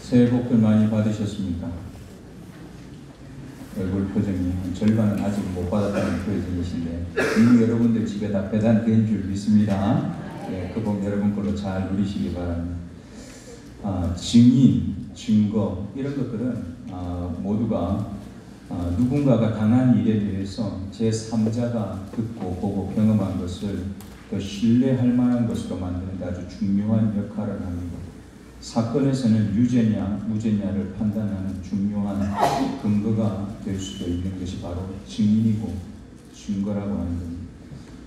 새해 복들 많이 받으셨습니까? 얼굴 표정이 절반은 아직 못 받았다는 표정이신데 이미 여러분들 집에 다 배달된 줄 믿습니다. 그 복 여러분 걸로 잘 누리시기 바랍니다. 증인, 증거 이런 것들은 모두가 누군가가 당한 일에 대해서 제3자가 듣고 보고 경험한 것을 더 신뢰할 만한 것으로 만드는 데 아주 중요한 역할을 합니다. 사건에서는 유죄냐 무죄냐를 판단하는 중요한 근거가 될 수도 있는 것이 바로 증인이고 증거라고 하는 겁니다.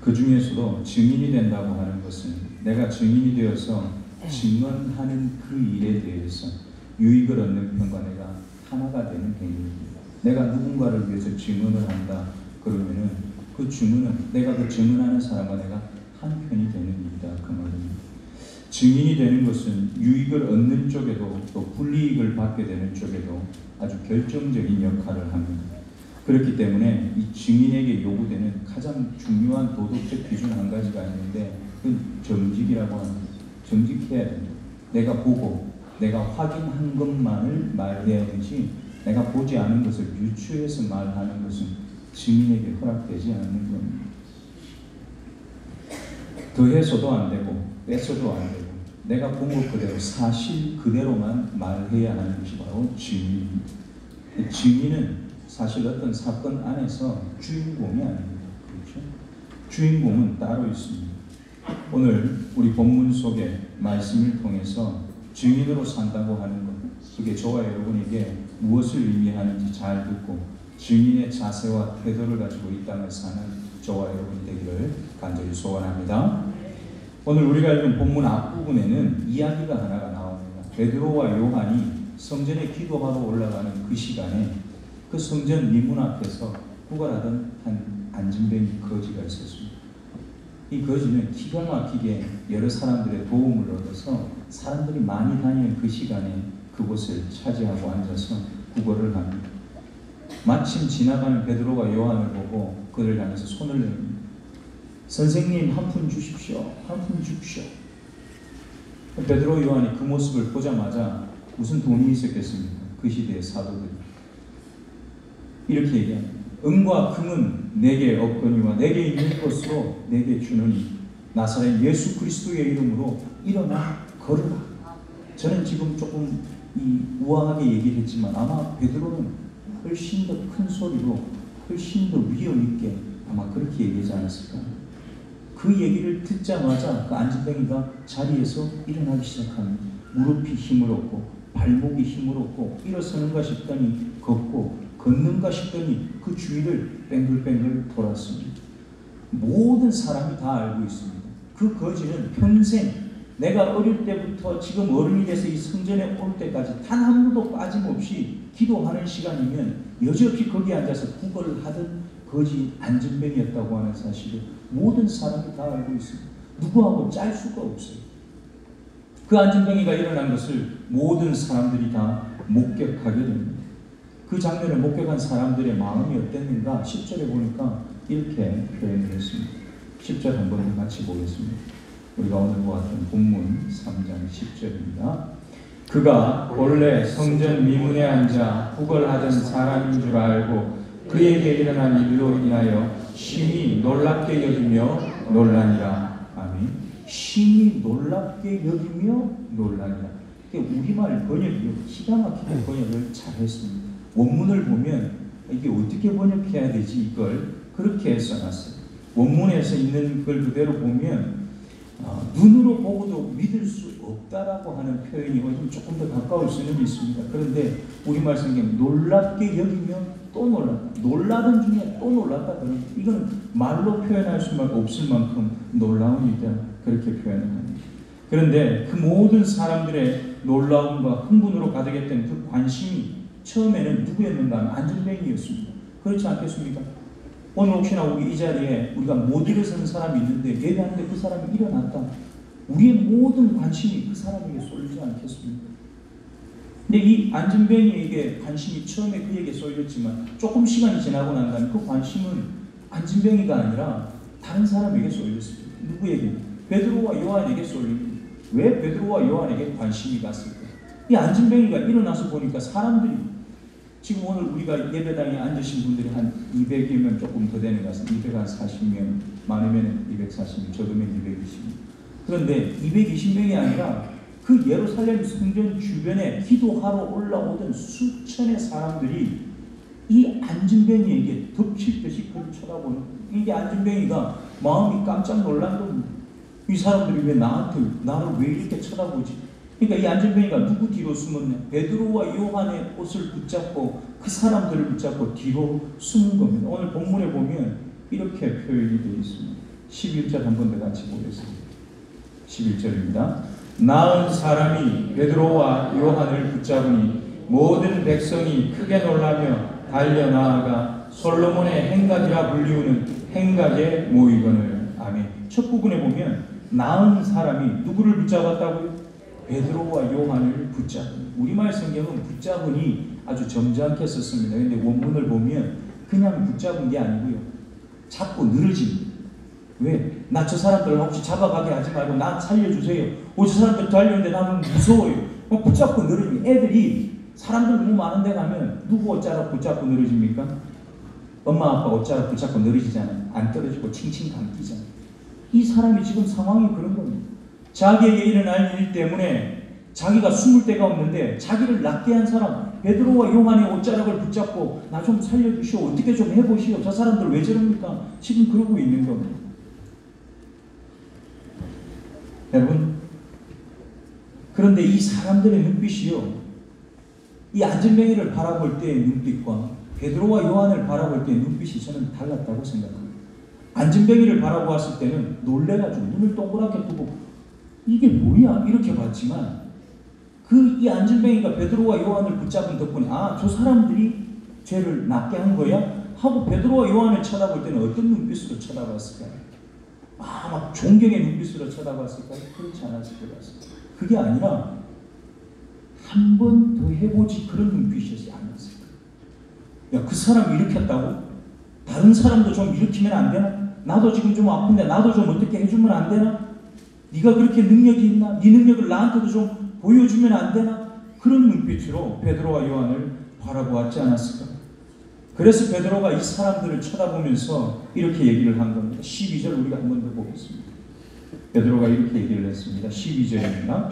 그 중에서도 증인이 된다고 하는 것은 내가 증인이 되어서 증언하는 그 일에 대해서 유익을 얻는 편과 내가 하나가 되는 행위입니다. 내가 누군가를 위해서 증언을 한다 그러면은 그 증언은 내가 그 증언하는 사람과 내가 한 편이 되는 일이다 그 말입니다. 증인이 되는 것은 유익을 얻는 쪽에도 또 불이익을 받게 되는 쪽에도 아주 결정적인 역할을 합니다. 그렇기 때문에 이 증인에게 요구되는 가장 중요한 도덕적 기준 한 가지가 있는데 그건 정직이라고 합니다. 정직해야 됩니다. 내가 보고 내가 확인한 것만을 말해야 되지 내가 보지 않은 것을 유추해서 말하는 것은 증인에게 허락되지 않는 겁니다. 더해서도 안 되고 뺏어도 안 되고 내가 본 것 그대로 사실 그대로만 말해야 하는 것이 바로 증인입니다. 증인은 사실 어떤 사건 안에서 주인공이 아닙니다. 그렇죠? 주인공은 따로 있습니다. 오늘 우리 본문 속의 말씀을 통해서 증인으로 산다고 하는 것, 그게 저와 여러분에게 무엇을 의미하는지 잘 듣고 증인의 자세와 태도를 가지고 이 땅을 사는 저와 여러분이 되기를 간절히 소원합니다. 오늘 우리가 읽은 본문 앞부분에는 이야기가 하나가 나옵니다. 베드로와 요한이 성전에 기도하러 올라가는 그 시간에 그 성전 미문 앞에서 구걸하던 한 안진뱅이 거지가 있었습니다. 이 거지는 기가 막히게 여러 사람들의 도움을 얻어서 사람들이 많이 다니는 그 시간에 그곳을 차지하고 앉아서 구걸을 합니다. 마침 지나가는 베드로와 요한을 보고 그를 향해서 손을 내밉니다. 선생님 한 푼 주십시오. 한 푼 주십시오. 베드로 요한이 그 모습을 보자마자 무슨 돈이 있었겠습니까? 그 시대의 사도들이 이렇게 얘기합니다. 은과 금은 내게 없거니와 내게 있는 것으로 내게 주노니 나사렛 예수 그리스도의 이름으로 일어나 걸으라. 저는 지금 조금 우아하게 얘기를 했지만 아마 베드로는 훨씬 더 큰 소리로 훨씬 더 위험 있게 아마 그렇게 얘기하지 않았을까. 그 얘기를 듣자마자 그 안진뱅이가 자리에서 일어나기 시작합니다. 무릎이 힘을 얻고 발목이 힘을 얻고 일어서는가 싶더니 걷고 걷는가 싶더니 그 주위를 뱅글뱅글 돌았습니다. 모든 사람이 다 알고 있습니다. 그 거지는 평생 내가 어릴 때부터 지금 어른이 돼서 이 성전에 올 때까지 단 한 번도 빠짐없이 기도하는 시간이면 여지없이 거기에 앉아서 구걸을 하던 거지 안진뱅이였다고 하는 사실을 모든 사람이 다 알고 있습니다. 누구하고 짤 수가 없어요. 그 안진뱅이가 일어난 것을 모든 사람들이 다 목격하게 됩니다. 그 장면을 목격한 사람들의 마음이 어땠는가 10절에 보니까 이렇게 표현을 했습니다. 10절 한번 같이 보겠습니다. 우리가 오늘 보았던 본문 3장 10절입니다. 그가 본래 성전 미문에 앉아 구걸하던 사람인 줄 알고 그에게 일어난 일로 인하여 심히 놀랍게 여기며 놀라니라. 아멘. 심히 놀랍게 여기며 놀라니라. 우리말 번역이 기가 막히게 번역을 잘했습니다. 원문을 보면 이게 어떻게 번역해야 되지 이걸 그렇게 써놨어요. 원문에서 있는 걸 그대로 보면 눈으로 보고도 믿을 수 없다라고 하는 표현이 조금 더 가까울 수는 있습니다. 그런데 우리말 성경 놀랍게 여기며 또 놀랐다. 놀라던 중에 또 놀랐다. 이건 말로 표현할 수밖에 없을 만큼 놀라운 일이다. 그렇게 표현을 합니다. 그런데 그 모든 사람들의 놀라움과 흥분으로 가득했던 그 관심이 처음에는 누구였는가 하면 안진뱅이였습니다. 그렇지 않겠습니까? 오늘 혹시나 우리 이 자리에 우리가 못 일어서는 사람이 있는데 예배하는데 그 사람이 일어났다. 우리의 모든 관심이 그 사람에게 쏠리지 않겠습니까? 근데 이 안진뱅이에게 관심이 처음에 그에게 쏠렸지만 조금 시간이 지나고 난 다음에 그 관심은 안진뱅이가 아니라 다른 사람에게 쏠렸습니다. 누구에게? 베드로와 요한에게 쏠립니다. 왜 베드로와 요한에게 관심이 갔을까? 이 안진뱅이가 일어나서 보니까 사람들이 지금 오늘 우리가 예배당에 앉으신 분들이 한 200여 명 조금 더 되는 것 같습니다. 240명, 많으면 240명, 적으면 220명. 그런데 220명이 아니라 그 예루살렘 성전 주변에 기도하러 올라오던 수천의 사람들이 이 안진뱅이에게 덮칠 듯이 그를 쳐다보는 거예요. 이게 안진뱅이가 마음이 깜짝 놀란 겁니다. 이 사람들이 왜 나를 왜 이렇게 쳐다보지? 그러니까 이 안진뱅이가 누구 뒤로 숨었냐? 베드로와 요한의 옷을 붙잡고 그 사람들을 붙잡고 뒤로 숨은 겁니다. 오늘 본문에 보면 이렇게 표현이 되어 있습니다. 11절 한 번 더 같이 보겠습니다. 11절입니다. 나은 사람이 베드로와 요한을 붙잡으니 모든 백성이 크게 놀라며 달려 나아가 솔로몬의 행각이라 불리우는 행각에 모이거늘. 아멘. 첫 부분에 보면 나은 사람이 누구를 붙잡았다고요? 베드로와 요한을 붙잡으니. 우리말 성경은 붙잡으니 아주 점잖게 썼습니다. 그런데 원문을 보면 그냥 붙잡은 게 아니고요, 자꾸 늘어집니다. 왜? 나 저 사람들 혹시 잡아가게 하지 말고 나 살려주세요. 저 사람들 달려오는데 나는 무서워요. 붙잡고 늘어집니다. 애들이 사람들 너무 많은 데 가면 누구 옷자락 붙잡고 늘어집니까? 엄마 아빠 옷자락 붙잡고 늘어지잖아요. 안 떨어지고 칭칭 감기잖아요. 이 사람이 지금 상황이 그런 겁니다. 자기에게 일어날 일 때문에 자기가 숨을 데가 없는데 자기를 낫게 한 사람, 베드로와 요한의 옷자락을 붙잡고 나 좀 살려주시오. 어떻게 좀 해보시오. 저 사람들 왜 저럽니까? 지금 그러고 있는 겁니다. 여러분, 그런데 이 사람들의 눈빛이요, 이 안진뱅이를 바라볼 때의 눈빛과 베드로와 요한을 바라볼 때의 눈빛이 저는 달랐다고 생각합니다. 안진뱅이를 바라보았을 때는 놀래가지고 눈을 동그랗게 뜨고 이게 뭐야? 이렇게 봤지만 이 안진뱅이가 베드로와 요한을 붙잡은 덕분에 저 사람들이 죄를 낫게 한 거야? 하고 베드로와 요한을 쳐다볼 때는 어떤 눈빛으로 쳐다봤을까요? 막 존경의 눈빛으로 쳐다봤을까요? 그렇지 않았을 것 같습니다. 그게 아니라 한 번 더 해보지 그런 눈빛이었지 않았을까? 야, 그 사람이 일으켰다고? 다른 사람도 좀 일으키면 안 되나? 나도 지금 좀 아픈데 나도 좀 어떻게 해주면 안 되나? 네가 그렇게 능력이 있나? 네 능력을 나한테도 좀 보여주면 안 되나? 그런 눈빛으로 베드로와 요한을 바라보았지 않았을까? 그래서 베드로가 이 사람들을 쳐다보면서 이렇게 얘기를 한 겁니다. 12절 우리가 한 번 더 보겠습니다. 베드로가 이렇게 얘기를 했습니다. 12절입니다.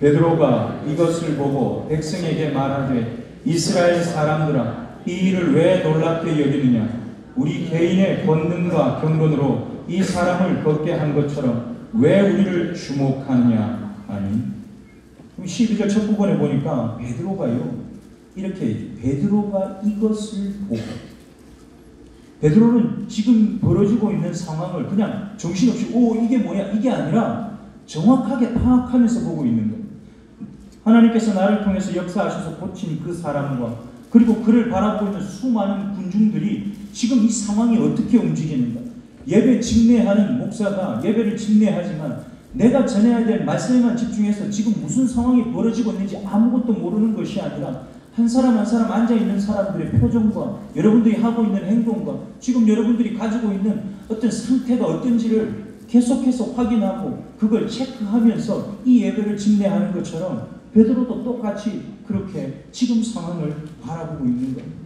베드로가 이것을 보고 백성에게 말하되 이스라엘 사람들아, 이 일을 왜 놀랍게 여기느냐? 우리 개인의 권능과 경건으로 이 사람을 걷게 한 것처럼 왜 우리를 주목하느냐 하니? 12절 첫 부분에 보니까 베드로가요, 이렇게 베드로가 이것을 보고, 베드로는 지금 벌어지고 있는 상황을 그냥 정신없이 이게 뭐야? 이게 아니라 정확하게 파악하면서 보고 있는 거예요. 하나님께서 나를 통해서 역사하셔서 고친 그 사람과 그리고 그를 바라보고 있는 수많은 군중들이 지금 이 상황이 어떻게 움직이는가. 예배 집례하는 목사가 예배를 집례하지만 내가 전해야 될 말씀에만 집중해서 지금 무슨 상황이 벌어지고 있는지 아무것도 모르는 것이 아니라 한 사람 한 사람 앉아있는 사람들의 표정과 여러분들이 하고 있는 행동과 지금 여러분들이 가지고 있는 어떤 상태가 어떤지를 계속해서 확인하고 그걸 체크하면서 이 예배를 집례하는 것처럼 베드로도 똑같이 그렇게 지금 상황을 바라보고 있는 겁니다.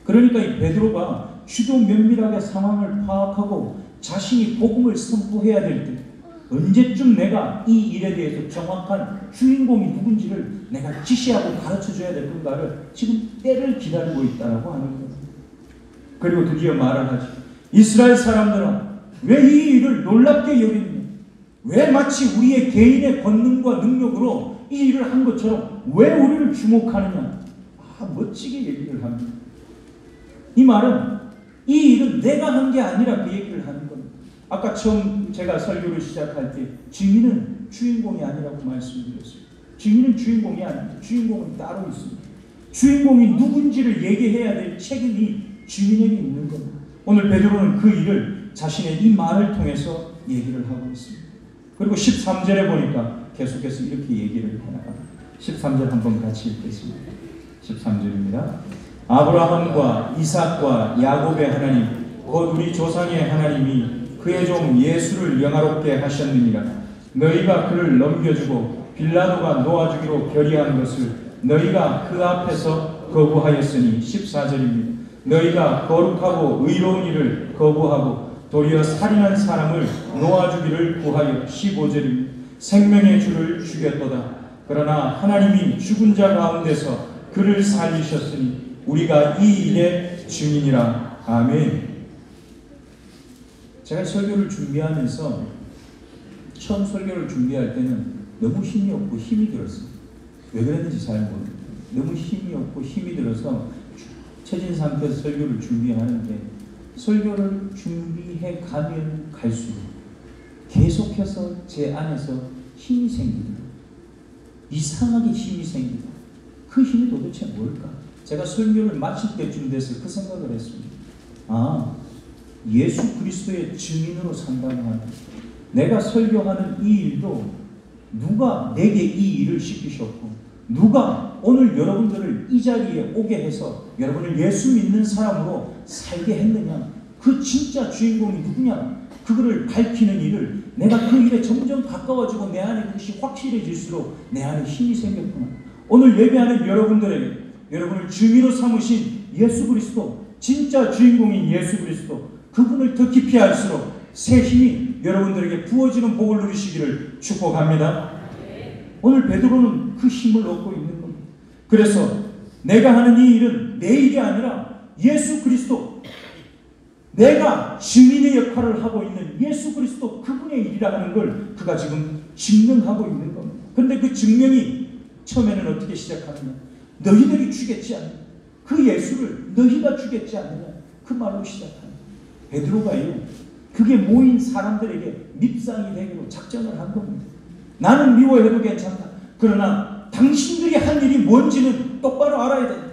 그러니까 이 베드로가 주도 면밀하게 상황을 파악하고 자신이 복음을 선포해야 될 때 언제쯤 내가 이 일에 대해서 정확한 주인공이 누군지를 내가 지시하고 가르쳐줘야 될 건가를 지금 때를 기다리고 있다고 하는 겁니다. 그리고 드디어 말을 하죠. 이스라엘 사람들은 왜 이 일을 놀랍게 여기느냐? 왜 마치 우리의 개인의 권능과 능력으로 이 일을 한 것처럼 왜 우리를 주목하느냐? 멋지게 얘기를 합니다. 이 말은 이 일은 내가 한 게 아니라 그 얘기를 하는 겁니다. 아까 처음 제가 설교를 시작할 때 증인은 주인공이 아니라고 말씀드렸어요. 증인은 주인공이 아닙니다. 주인공은 따로 있습니다. 주인공이 누군지를 얘기해야 될 책임이 주인에게 있는 겁니다. 오늘 베드로는 그 일을 자신의 이 말을 통해서 얘기를 하고 있습니다. 그리고 13절에 보니까 계속해서 이렇게 얘기를 해나갑니다. 13절 한번 같이 읽겠습니다. 13절입니다. 아브라함과 이삭과 야곱의 하나님 곧 우리 조상의 하나님이 그의 종 예수를 영화롭게 하셨느니라. 너희가 그를 넘겨주고 빌라도가 놓아주기로 결의한 것을 너희가 그 앞에서 거부하였으니 14절입니다. 너희가 거룩하고 의로운 일을 거부하고 도리어 살인한 사람을 놓아주기를 구하여 15절입니다. 생명의 주를 죽였도다. 그러나 하나님이 죽은 자 가운데서 그를 살리셨으니 우리가 이 일의 증인이라. 아멘. 제가 설교를 준비하면서 처음 설교를 준비할 때는 너무 힘이 없고 힘이 들었어요. 왜 그랬는지 잘 모르겠어요. 너무 힘이 없고 힘이 들어서 처진 상태에서 설교를 준비하는데 설교를 준비해 가면 갈수록 계속해서 제 안에서 힘이 생깁니다. 이상하게 힘이 생깁니다. 그 힘이 도대체 뭘까? 제가 설교를 마칠 때쯤 돼서 그 생각을 했습니다. 아, 예수 그리스도의 증인으로 산다고 하는, 내가 설교하는 이 일도 누가 내게 이 일을 시키셨고 누가 오늘 여러분들을 이 자리에 오게 해서 여러분을 예수 믿는 사람으로 살게 했느냐, 그 진짜 주인공이 누구냐, 그거를 밝히는 일을 내가 그 일에 점점 가까워지고 내 안에 그것이 확실해질수록 내 안에 힘이 생겼구나. 오늘 예배하는 여러분들에게 여러분을 증인으로 삼으신 예수 그리스도, 진짜 주인공인 예수 그리스도, 그분을 더 깊이 알수록 새 힘이 여러분들에게 부어지는 복을 누리시기를 축복합니다. 오늘 베드로는 그 힘을 얻고 있는 겁니다. 그래서 내가 하는 이 일은 내 일이 아니라 예수 그리스도, 내가 증인의 역할을 하고 있는 예수 그리스도 그분의 일이라 하는 걸 그가 지금 증명하고 있는 겁니다. 그런데 그 증명이 처음에는 어떻게 시작하느냐, 너희들이 주겠지 않느냐, 그 예수를 너희가 주겠지 않느냐, 그 말로 시작합니다. 베드로가요, 그게 모인 사람들에게 밉상이 되기로 작전을 한 겁니다. 나는 미워해도 괜찮다. 그러나 당신들이 한 일이 뭔지는 똑바로 알아야 된다.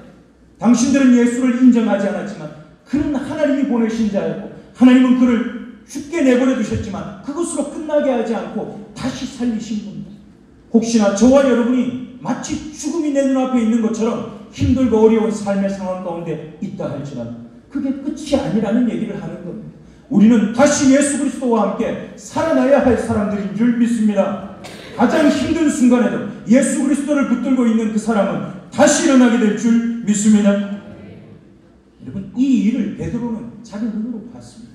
당신들은 예수를 인정하지 않았지만 그는 하나님이 보내신 자였고 하나님은 그를 죽게 내버려 두셨지만 그것으로 끝나게 하지 않고 다시 살리신 분이다. 혹시나 저와 여러분이 마치 죽음이 내 눈앞에 있는 것처럼 힘들고 어려운 삶의 상황 가운데 있다 할지라도 그게 끝이 아니라는 얘기를 하는 겁니다. 우리는 다시 예수 그리스도와 함께 살아나야 할 사람들인 줄 믿습니다. 가장 힘든 순간에도 예수 그리스도를 붙들고 있는 그 사람은 다시 일어나게 될 줄 믿습니다. 여러분, 이 일을 베드로는 자기 눈으로 봤습니다.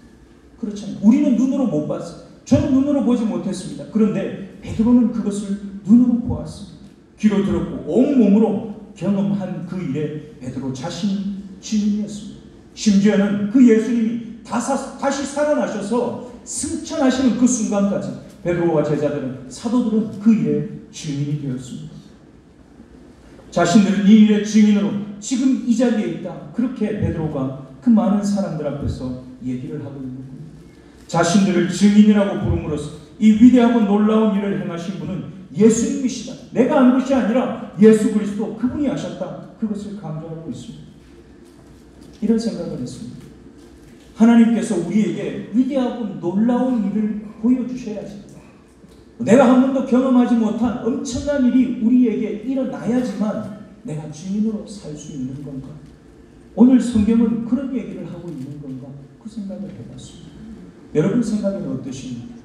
그렇잖아요. 우리는 눈으로 못 봤어요. 저는 눈으로 보지 못했습니다. 그런데 베드로는 그것을 눈으로 보았습니다. 귀로 들었고 온몸으로 경험한 그 일에 베드로 자신이 증인이었습니다. 심지어는 그 예수님이 다시 살아나셔서 승천하시는 그 순간까지 베드로와 제자들은, 사도들은 그 일의 증인이 되었습니다. 자신들은 이 일의 증인으로 지금 이 자리에 있다. 그렇게 베드로가 그 많은 사람들 앞에서 얘기를 하고 있는 겁니다. 자신들을 증인이라고 부름으로써 이 위대하고 놀라운 일을 행하신 분은 예수님이시다. 내가 한 것이 아니라 예수 그리스도 그분이 하셨다. 그것을 강조하고 있습니다. 이런 생각을 했습니다. 하나님께서 우리에게 위대하고 놀라운 일을 보여주셔야지. 내가 한 번도 경험하지 못한 엄청난 일이 우리에게 일어나야지만 내가 증인으로 살 수 있는 건가? 오늘 성경은 그런 얘기를 하고 있는 건가? 그 생각을 해봤습니다. 여러분 생각은 어떠십니까?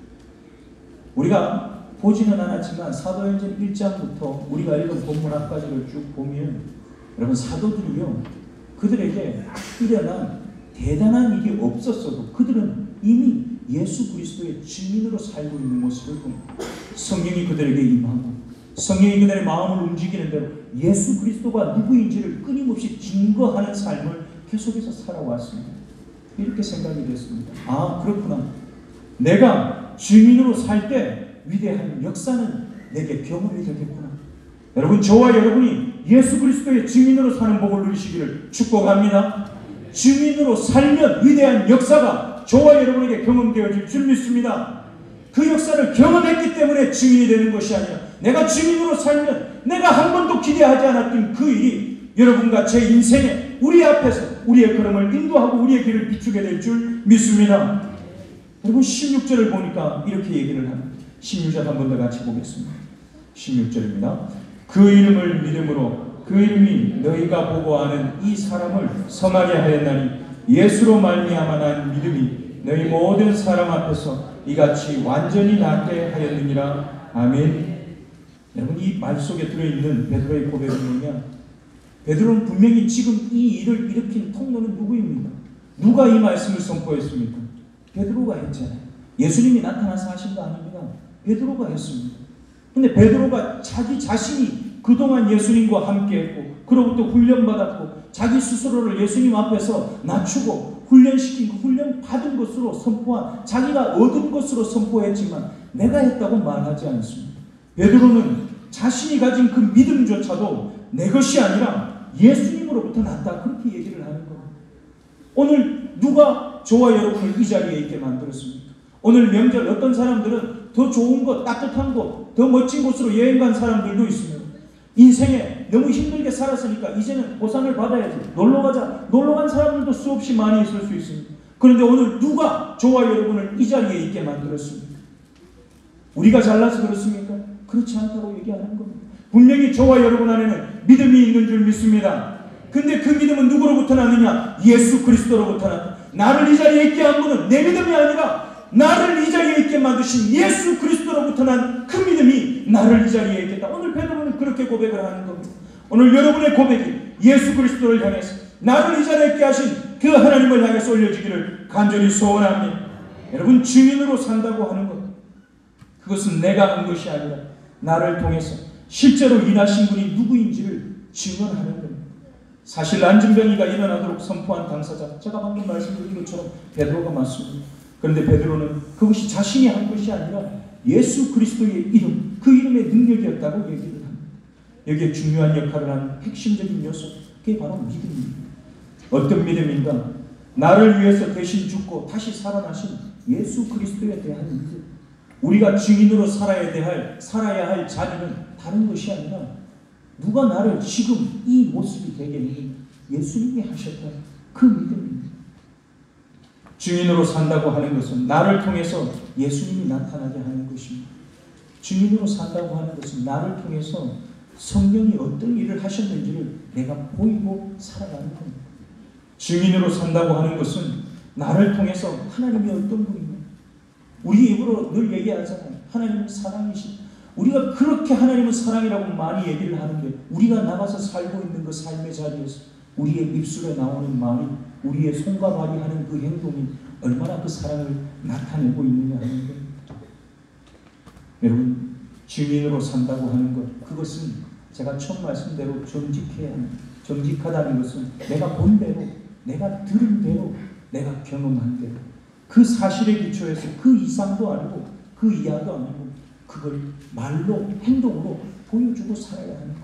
우리가 보지는 않았지만 사도행전 1장부터 우리가 읽은 본문 앞까지를 쭉 보면 여러분, 사도들이요, 그들에게 일어난 대단한 일이 없었어도 그들은 이미 예수 그리스도의 증인으로 살고 있는 모습을 봅니다. 성령이 그들에게 임하고 성령이 그들의 마음을 움직이는 대로 예수 그리스도가 누구인지를 끊임없이 증거하는 삶을 계속해서 살아왔습니다. 이렇게 생각이 됐습니다. 아, 그렇구나. 내가 증인으로 살 때 위대한 역사는 내게 경험이 되겠구나. 여러분, 저와 여러분이 예수 그리스도의 증인으로 사는 복을 누리시기를 축복합니다. 증인으로 살면 위대한 역사가 저와 여러분에게 경험되어질 줄 믿습니다. 그 역사를 경험했기 때문에 증인이 되는 것이 아니라 내가 증인으로 살면 내가 한 번도 기대하지 않았던 그 일이 여러분과 제 인생에 우리 앞에서 우리의 걸음을 인도하고 우리의 길을 비추게 될 줄 믿습니다. 여러분, 16절을 보니까 이렇게 얘기를 합니다. 16절 한 번 더 같이 보겠습니다. 16절입니다. 그 이름을 믿음으로 그 이름이 너희가 보고 아는 이 사람을 성하게 하였나니 예수로 말미암아 난 믿음이 너희 모든 사람 앞에서 이같이 완전히 낫게 하였느니라. 아멘. 여러분, 이 말 속에 들어있는 베드로의 고백은 뭐냐? 베드로는 분명히 지금 이 일을 일으킨 통로는 누구입니까? 누가 이 말씀을 선포했습니까? 베드로가 했잖아요. 예수님이 나타나서 하신 거 아닙니다. 베드로가 했습니다. 근데 베드로가 자기 자신이 그동안 예수님과 함께했고, 그로부터 훈련받았고, 자기 스스로를 예수님 앞에서 낮추고 훈련시킨 그 훈련 받은 것으로 선포한, 자기가 얻은 것으로 선포했지만 내가 했다고 말하지 않습니다. 베드로는 자신이 가진 그 믿음조차도 내 것이 아니라 예수님으로부터 났다, 그렇게 얘기를 하는 거예요. 오늘 누가 저와 여러분을 이 자리에 있게 만들었습니까? 오늘 명절 어떤 사람들은 더 좋은 것, 따뜻한 곳, 더 멋진 곳으로 여행 간 사람들도 있습니다. 인생에 너무 힘들게 살았으니까 이제는 보상을 받아야지, 놀러가자, 놀러간 사람들도 수없이 많이 있을 수 있습니다. 그런데 오늘 누가 저와 여러분을 이 자리에 있게 만들었습니까? 우리가 잘나서 그렇습니까? 그렇지 않다고 얘기하는 겁니다. 분명히 저와 여러분 안에는 믿음이 있는 줄 믿습니다. 근데 그 믿음은 누구로부터 나느냐? 예수 그리스도로부터 나다. 나를 이 자리에 있게 한 분은 내 믿음이 아니라 나를 이 자리에 있게 만드신 예수 그리스도로부터 난 그 믿음이 나를 이 자리에 있겠다. 오늘 베드로는 그렇게 고백을 하는 겁니다. 오늘 여러분의 고백이 예수 그리스도를 향해서 나를 이 자리에 있게 하신 그 하나님을 향해서 올려지기를 간절히 소원합니다. 여러분, 증인으로 산다고 하는 것, 그것은 내가 한 것이 아니라 나를 통해서 실제로 일하신 분이 누구인지를 증언하는 겁니다. 사실 안진병이가 일어나도록 선포한 당사자, 제가 방금 말씀드린 것처럼 베드로가 맞습니다. 그런데 베드로는 그것이 자신이 한 것이 아니라 예수 그리스도의 이름, 그 이름의 능력이었다고 얘기를 합니다. 여기에 중요한 역할을 하는 핵심적인 요소, 그게 바로 믿음입니다. 어떤 믿음인가? 나를 위해서 대신 죽고 다시 살아나신 예수 그리스도에 대한 믿음. 우리가 증인으로 살아야 할 자리는 다른 것이 아니라 누가 나를 지금 이 모습이 되게 했느냐? 예수님이 하셨다, 그 믿음입니다. 증인으로 산다고 하는 것은 나를 통해서 예수님이 나타나게 하는 것입니다. 증인으로 산다고 하는 것은 나를 통해서 성령이 어떤 일을 하셨는지를 내가 보이고 살아가는 겁니다. 증인으로 산다고 하는 것은 나를 통해서 하나님이 어떤 분인가, 우리 입으로 늘 얘기하잖아요. 하나님은 사랑이시다. 우리가 그렇게 하나님은 사랑이라고 많이 얘기를 하는데, 우리가 나가서 살고 있는 그 삶의 자리에서 우리의 입술에 나오는 말이, 우리의 손과 발이 하는 그 행동이 얼마나 그 사랑을 나타내고 있느냐 하는 겁니다. 여러분, 증인으로 산다고 하는 것, 그것은 제가 처음 말씀대로 정직해야 합니다. 정직하다는 것은 내가 본 대로, 내가 들은 대로, 내가 경험한 대로, 그 사실에 기초해서 그 이상도 아니고 그 이하도 아니고 그걸 말로, 행동으로 보여주고 살아야 하는 것.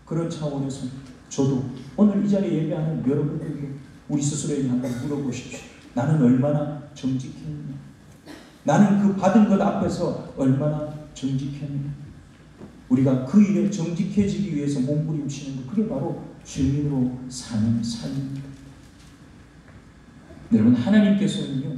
그런 차원에서 저도 오늘 이 자리에 예배하는 여러분들도 우리 스스로에게 한번 물어보십시오. 나는 얼마나 정직했느냐? 나는 그 받은 것 앞에서 얼마나 정직했느냐? 우리가 그 일에 정직해지기 위해서 몸부림치는 것, 그게 바로 증인으로 사는 삶입니다. 여러분, 하나님께서는요,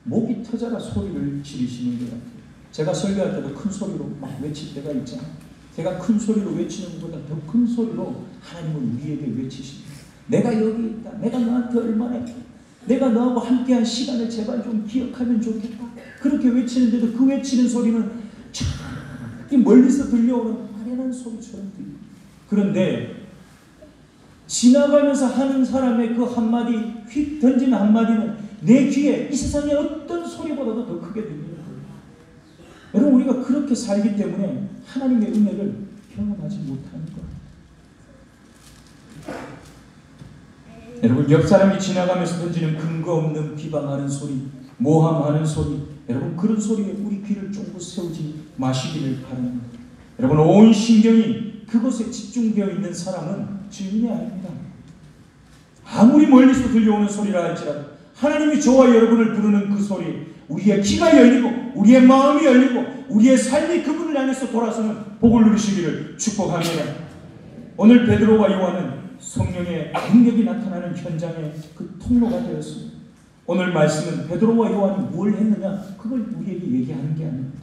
목이 터져라 소리를 지르시는 것 같아요. 제가 설교할 때도 큰 소리로 막 외칠 때가 있잖아요. 제가 큰 소리로 외치는 것보다 더 큰 소리로 하나님은 우리에게 외치십니다. 내가 여기 있다. 내가 너한테 얼마나 했다. 내가 너하고 함께한 시간을 제발 좀 기억하면 좋겠다. 그렇게 외치는데도 그 외치는 소리는 저기 멀리서 들려오는 아련한 소리처럼 들려요. 그런데 지나가면서 하는 사람의 그 한마디, 휙 던지는 한마디는 내 귀에 이 세상의 어떤 소리보다도 더 크게 들리는 거예요. 여러분, 우리가 그렇게 살기 때문에 하나님의 은혜를 경험하지 못하는 거예요. 여러분, 옆 사람이 지나가면서 던지는 근거 없는 비방하는 소리, 모함하는 소리, 여러분, 그런 소리에 우리 귀를 쫑긋 세우지 마시기를 바랍니다. 여러분, 온 신경이 그것에 집중되어 있는 사람은 증인이 아닙니다. 아무리 멀리서 들려오는 소리라 할지라도 하나님이 저와 여러분을 부르는 그 소리, 우리의 귀가 열리고 우리의 마음이 열리고 우리의 삶이 그분을 향해서 돌아서는 복을 누리시기를 축복합니다. 오늘 베드로와 요한은 성령의 능력이 나타나는 현장의 그 통로가 되었습니다. 오늘 말씀은 베드로와 요한이 뭘 했느냐, 그걸 우리에게 얘기하는 게 아닙니다.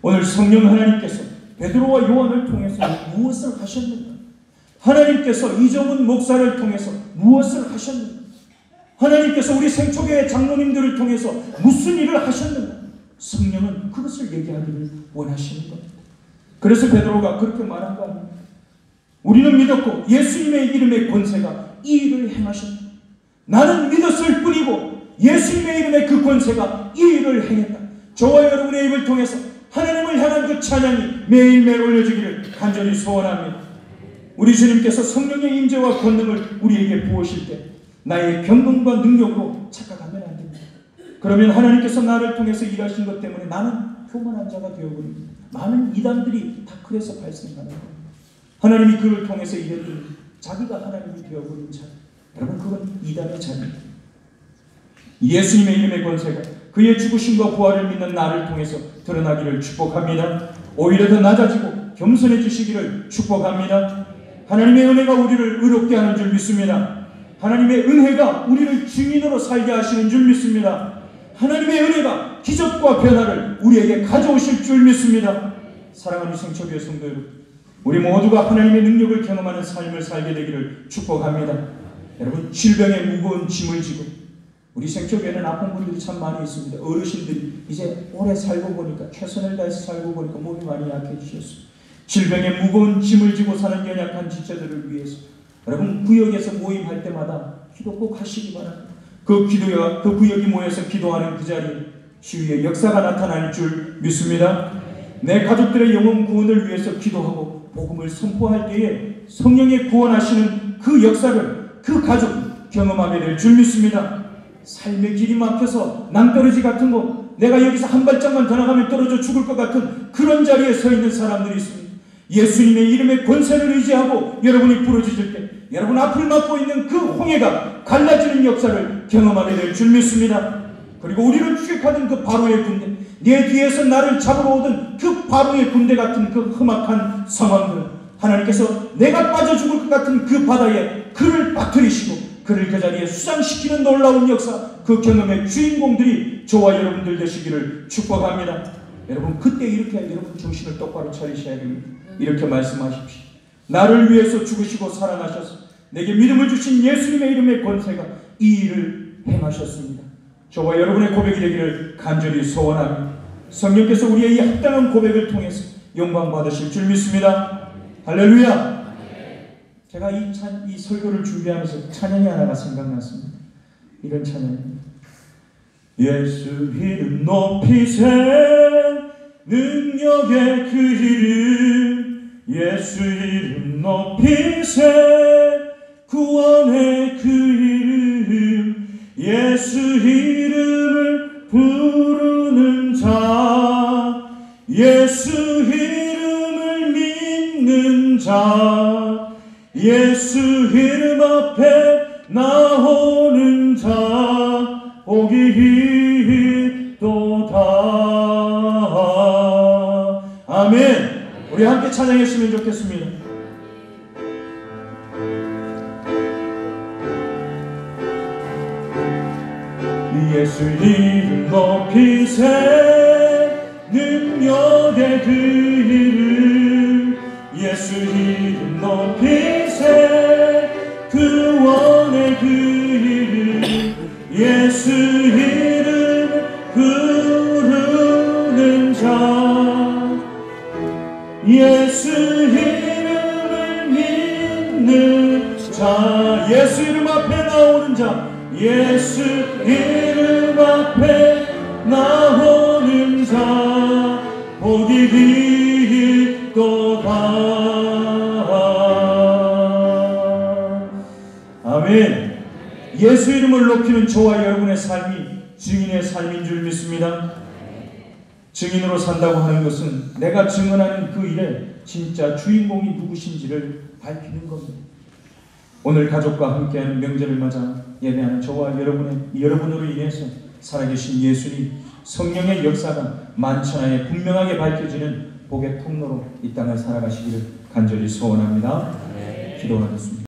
오늘 성령 하나님께서 베드로와 요한을 통해서 무엇을 하셨는가, 하나님께서 이정훈 목사를 통해서 무엇을 하셨는가, 하나님께서 우리 생초교회 장로님들을 통해서 무슨 일을 하셨는가, 성령은 그것을 얘기하기를 원하시는 겁니다. 그래서 베드로가 그렇게 말한 거 아닙니까? 우리는 믿었고 예수님의 이름의 권세가 이 일을 행하셨다. 나는 믿었을 뿐이고 예수님의 이름의 그 권세가 이 일을 행했다. 저와 여러분의 입을 통해서 하나님을 향한 그 찬양이 매일매일 올려지기를 간절히 소원합니다. 우리 주님께서 성령의 임재와 권능을 우리에게 부으실 때 나의 경건과 능력으로 착각하면 안 됩니다. 그러면 하나님께서 나를 통해서 일하신 것 때문에 나는 교만한 자가 되어버립니다. 많은 이단들이 다 그래서 발생하는 겁니다. 하나님이 그를 통해서 일했더니 자기가 하나님이 되어버린 자. 여러분, 그건 이단의 자입니다. 예수님의 이름의 권세가 그의 죽으심과 부활을 믿는 나를 통해서 드러나기를 축복합니다. 오히려 더 낮아지고 겸손해지시기를 축복합니다. 하나님의 은혜가 우리를 의롭게 하는 줄 믿습니다. 하나님의 은혜가 우리를 증인으로 살게 하시는 줄 믿습니다. 하나님의 은혜가 기적과 변화를 우리에게 가져오실 줄 믿습니다. 사랑하는 생초교회 성도 여러분, 우리 모두가 하나님의 능력을 경험하는 삶을 살게 되기를 축복합니다. 여러분, 질병의 무거운 짐을 지고 우리 생초교회는 아픈 분들이 참 많이 있습니다. 어르신들이 이제 오래 살고 보니까, 최선을 다해서 살고 보니까 몸이 많이 약해지셨어요. 질병의 무거운 짐을 지고 사는 연약한 지체들을 위해서 여러분, 구역에서 모임할 때마다 기도 꼭 하시기 바랍니다. 그 구역이 모여서 기도하는 그 자리에 주위의 역사가 나타날 줄 믿습니다. 내 가족들의 영혼 구원을 위해서 기도하고 복음을 선포할 때에 성령의 구원하시는 그 역사를 그 가족이 경험하게 될 줄 믿습니다. 삶의 길이 막혀서 낭떠러지 같은 곳, 내가 여기서 한 발짝만 더 나가면 떨어져 죽을 것 같은 그런 자리에 서 있는 사람들이 있습니다. 예수님의 이름의 권세를 의지하고 여러분이 부러지실 때 여러분 앞을 막고 있는 그 홍해가 갈라지는 역사를 경험하게 될 줄 믿습니다. 그리고 우리를 추격하던 그 바로의 군대, 내 뒤에서 나를 잡으러 오던 그 바로의 군대 같은 그 험악한 상황들, 하나님께서 내가 빠져 죽을 것 같은 그 바다에 그를 빠뜨리시고 그를 그 자리에 수장시키는 놀라운 역사, 그 경험의 주인공들이 저와 여러분들 되시기를 축복합니다. 여러분, 그때 이렇게 여러분 정신을 똑바로 차리셔야 됩니다. 이렇게 말씀하십시오. 나를 위해서 죽으시고 살아나셔서 내게 믿음을 주신 예수님의 이름의 권세가 이 일을 행하셨습니다. 저와 여러분의 고백이 되기를 간절히 소원합니다. 성령께서 우리의 이 합당한 고백을 통해서 영광 받으실 줄 믿습니다. 할렐루야. 제가 이 설교를 준비하면서 찬양이 하나가 생각났습니다. 이런 찬양입니다. 예수 이름 높이세, 능력의 그 이름, 예수 이름 높이세, 구원의 그 이름, 예수 이름을 부르는 자, 예수 이름을 믿는 자, 예수 이름 앞에 나오는 자, 복이 있도다. 아멘. 우리 함께 찬양했으면 좋겠습니다. 예수 이름 높이세, 능력의 그 이름, 예수 이름 높이세, 구원의 그 이름, 예수 이름 부르는 자, 예수 이름을 믿는 자, 예수 이름 앞에 나오는 자, 예수 이름 앞에 나오는 자, 복이 있도다. 아멘. 예수 이름을 높이는 저와 여러분의 삶이 증인의 삶인 줄 믿습니다. 증인으로 산다고 하는 것은 내가 증언하는 그 일에 진짜 주인공이 누구신지를 밝히는 겁니다. 오늘 가족과 함께하는 명절을 맞아 예배하는 저와 여러분으로 인해서 살아계신 예수님, 성령의 역사가 만천하에 분명하게 밝혀지는 복의 통로로 이 땅을 살아가시기를 간절히 소원합니다. 기도하겠습니다.